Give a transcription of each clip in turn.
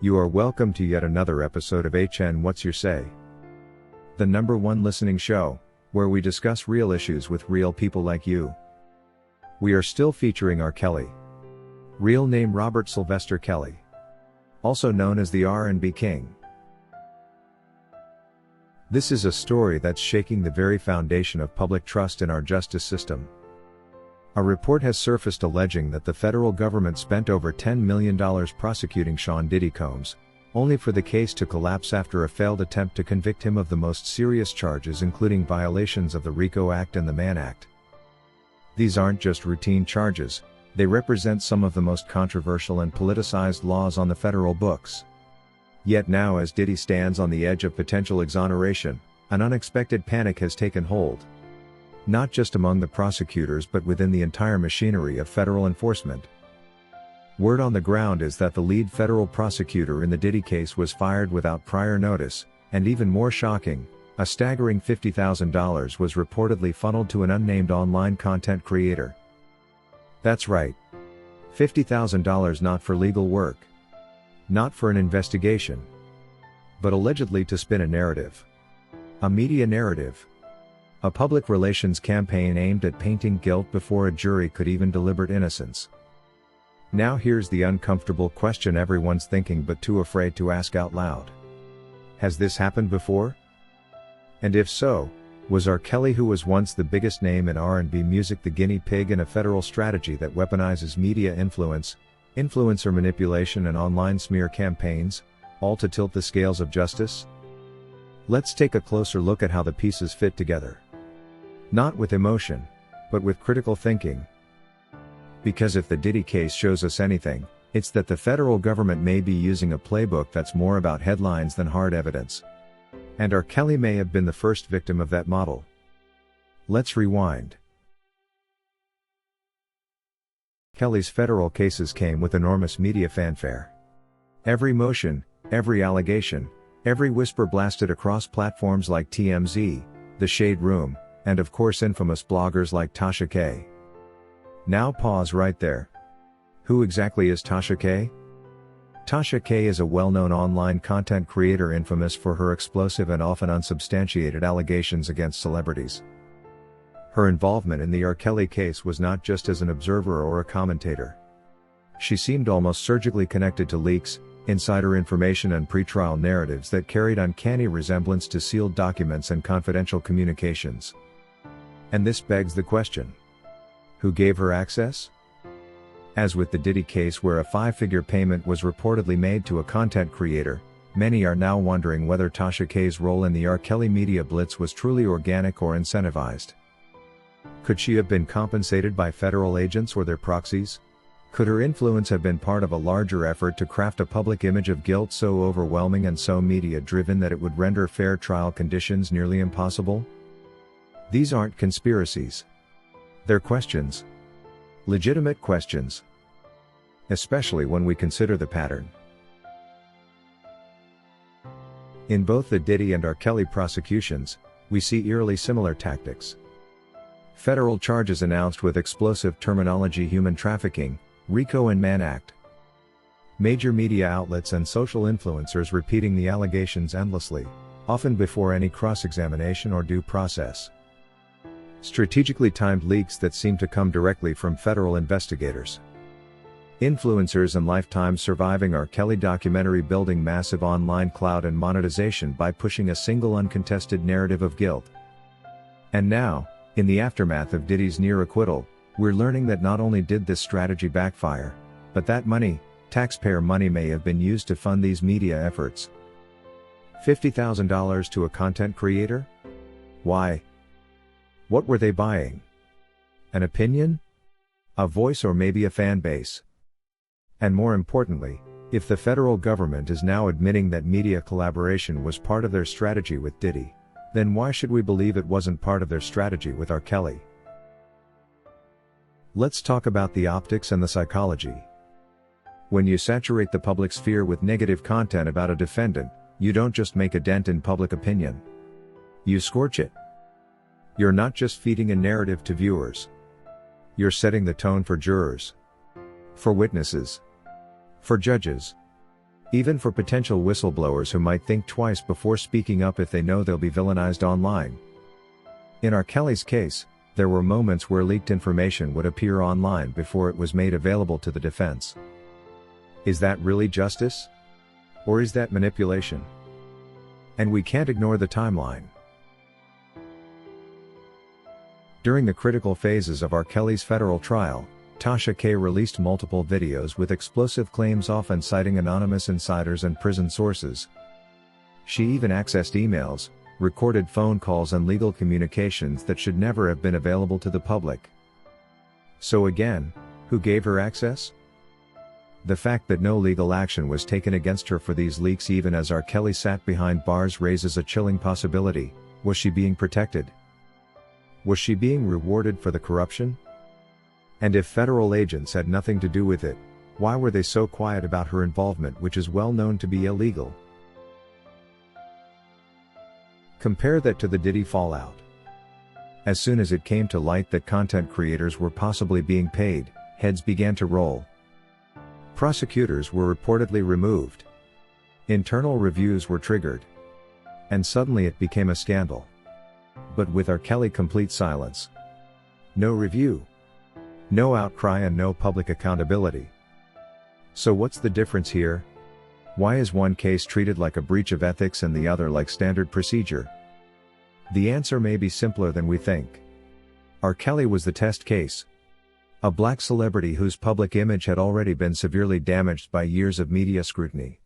You are welcome to yet another episode of HN What's Your Say? The #1 listening show, where we discuss real issues with real people like you. We are still featuring R. Kelly. Real name Robert Sylvester Kelly. Also known as the R&B King. This is a story that's shaking the very foundation of public trust in our justice system. A report has surfaced alleging that the federal government spent over $10 million prosecuting Sean Diddy Combs, only for the case to collapse after a failed attempt to convict him of the most serious charges, including violations of the RICO Act and the Mann Act. These aren't just routine charges, they represent some of the most controversial and politicized laws on the federal books. Yet now, as Diddy stands on the edge of potential exoneration, an unexpected panic has taken hold. Not just among the prosecutors but within the entire machinery of federal enforcement. Word on the ground is that the lead federal prosecutor in the Diddy case was fired without prior notice, and even more shocking, a staggering $50,000 was reportedly funneled to an unnamed online content creator. That's right. $50,000 not for legal work. Not for an investigation. But allegedly to spin a narrative. A media narrative. A public relations campaign aimed at painting guilt before a jury could even deliberate innocence. Now here's the uncomfortable question everyone's thinking but too afraid to ask out loud. Has this happened before? And if so, was R. Kelly, who was once the biggest name in R&B music, the guinea pig in a federal strategy that weaponizes media influence, influencer manipulation and online smear campaigns, all to tilt the scales of justice? Let's take a closer look at how the pieces fit together. Not with emotion, but with critical thinking. Because if the Diddy case shows us anything, it's that the federal government may be using a playbook that's more about headlines than hard evidence. And R. Kelly may have been the first victim of that model. Let's rewind. Kelly's federal cases came with enormous media fanfare. Every motion, every allegation, every whisper blasted across platforms like TMZ, The Shade Room, and of course infamous bloggers like Tasha K. Now pause right there. Who exactly is Tasha K? Tasha K is a well-known online content creator infamous for her explosive and often unsubstantiated allegations against celebrities. Her involvement in the R. Kelly case was not just as an observer or a commentator. She seemed almost surgically connected to leaks, insider information and pretrial narratives that carried uncanny resemblance to sealed documents and confidential communications. And this begs the question: who gave her access? As with the Diddy case, where a 5-figure payment was reportedly made to a content creator, many are now wondering whether Tasha K's role in the R. Kelly media blitz was truly organic or incentivized. Could she have been compensated by federal agents or their proxies? Could her influence have been part of a larger effort to craft a public image of guilt so overwhelming and so media-driven that it would render fair trial conditions nearly impossible? These aren't conspiracies. They're questions. Legitimate questions. Especially when we consider the pattern. In both the Diddy and R. Kelly prosecutions, we see eerily similar tactics. Federal charges announced with explosive terminology: human trafficking, RICO and Mann Act. Major media outlets and social influencers repeating the allegations endlessly, often before any cross-examination or due process. Strategically timed leaks that seem to come directly from federal investigators. Influencers and lifetime surviving R. Kelly documentary building massive online clout and monetization by pushing a single uncontested narrative of guilt. And now, in the aftermath of Diddy's near acquittal, we're learning that not only did this strategy backfire, but that money, taxpayer money, may have been used to fund these media efforts. $50,000 to a content creator? Why? What were they buying? An opinion? A voice, or maybe a fan base? And more importantly, if the federal government is now admitting that media collaboration was part of their strategy with Diddy, then why should we believe it wasn't part of their strategy with R. Kelly? Let's talk about the optics and the psychology. When you saturate the public sphere with negative content about a defendant, you don't just make a dent in public opinion. You scorch it. You're not just feeding a narrative to viewers. You're setting the tone for jurors, for witnesses, for judges, Even for potential whistleblowers who might think twice before speaking up if they know they'll be villainized online. In R. Kelly's case, there were moments where leaked information would appear online before it was made available to the defense. Is that really justice? Or is that manipulation? And we can't ignore the timeline. During the critical phases of R. Kelly's federal trial, Tasha K released multiple videos with explosive claims, often citing anonymous insiders and prison sources. She even accessed emails, recorded phone calls and legal communications that should never have been available to the public. So again, who gave her access? The fact that no legal action was taken against her for these leaks even as R. Kelly sat behind bars raises a chilling possibility. Was she being protected? Was she being rewarded for the corruption? And if federal agents had nothing to do with it, why were they so quiet about her involvement, which is well known to be illegal? Compare that to the Diddy fallout. As soon as it came to light that content creators were possibly being paid, heads began to roll. Prosecutors were reportedly removed. Internal reviews were triggered. And suddenly it became a scandal. But with R. Kelly, complete silence. No review. No outcry and no public accountability. So what's the difference here? Why is one case treated like a breach of ethics and the other like standard procedure? The answer may be simpler than we think. R. Kelly was the test case. A black celebrity whose public image had already been severely damaged by years of media scrutiny.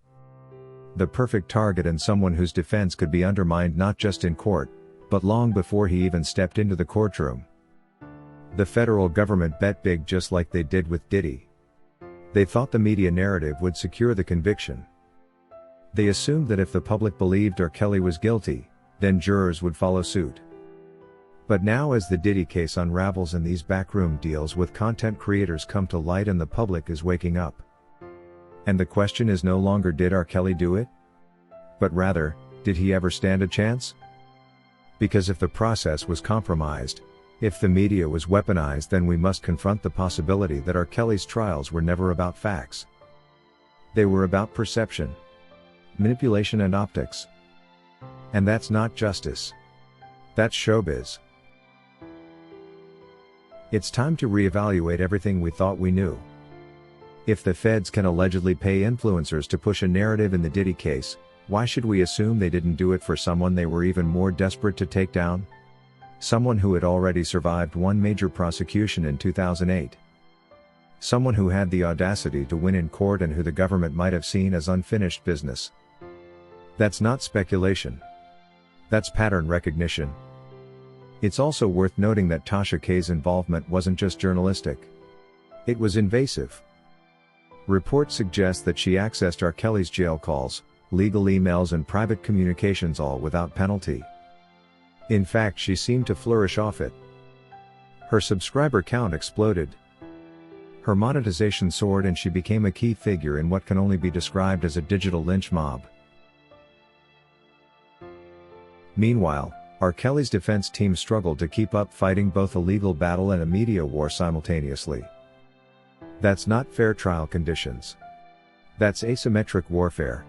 The perfect target and someone whose defense could be undermined not just in court, but long before he even stepped into the courtroom. The federal government bet big, just like they did with Diddy. They thought the media narrative would secure the conviction. They assumed that if the public believed R. Kelly was guilty, then jurors would follow suit. But now, as the Diddy case unravels and these backroom deals with content creators come to light, and the public is waking up. And the question is no longer did R. Kelly do it? But rather, did he ever stand a chance? Because if the process was compromised, if the media was weaponized, then we must confront the possibility that R. Kelly's trials were never about facts. They were about perception, manipulation and optics. And that's not justice. That's showbiz. It's time to reevaluate everything we thought we knew. If the feds can allegedly pay influencers to push a narrative in the Diddy case, why should we assume they didn't do it for someone they were even more desperate to take down? Someone who had already survived one major prosecution in 2008. Someone who had the audacity to win in court and who the government might have seen as unfinished business. That's not speculation. That's pattern recognition. It's also worth noting that Tasha K's involvement wasn't just journalistic. It was invasive. Reports suggest that she accessed R. Kelly's jail calls, legal emails and private communications, all without penalty. In fact, she seemed to flourish off it. Her subscriber count exploded. Her monetization soared, and she became a key figure in what can only be described as a digital lynch mob. Meanwhile, R. Kelly's defense team struggled to keep up, fighting both a legal battle and a media war simultaneously. That's not fair trial conditions. That's asymmetric warfare.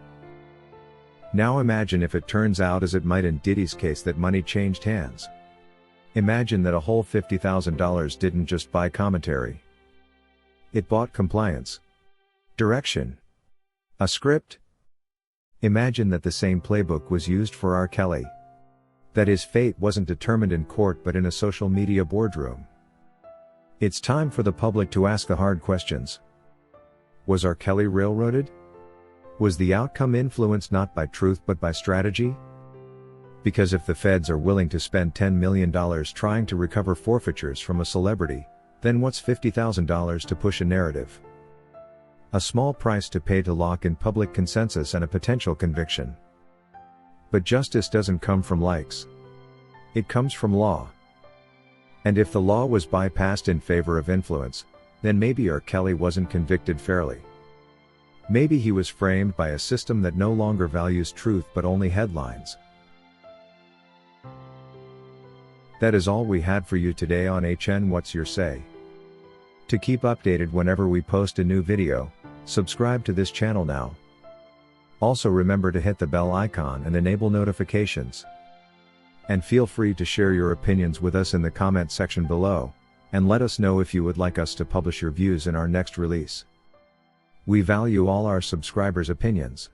Now imagine if it turns out, as it might in Diddy's case, that money changed hands. Imagine that a whole $50,000 didn't just buy commentary. It bought compliance. Direction. A script. Imagine that the same playbook was used for R. Kelly. That his fate wasn't determined in court but in a social media boardroom. It's time for the public to ask the hard questions. Was R. Kelly railroaded? Was the outcome influenced not by truth but by strategy? Because if the feds are willing to spend $10 million trying to recover forfeitures from a celebrity, then what's $50,000 to push a narrative? A small price to pay to lock in public consensus and a potential conviction. But justice doesn't come from likes. It comes from law. And if the law was bypassed in favor of influence, then maybe R. Kelly wasn't convicted fairly. Maybe he was framed by a system that no longer values truth but only headlines. That is all we had for you today on HN What's Your Say? To keep updated whenever we post a new video, subscribe to this channel now. Also remember to hit the bell icon and enable notifications. And feel free to share your opinions with us in the comment section below, and let us know if you would like us to publish your views in our next release. We value all our subscribers' opinions.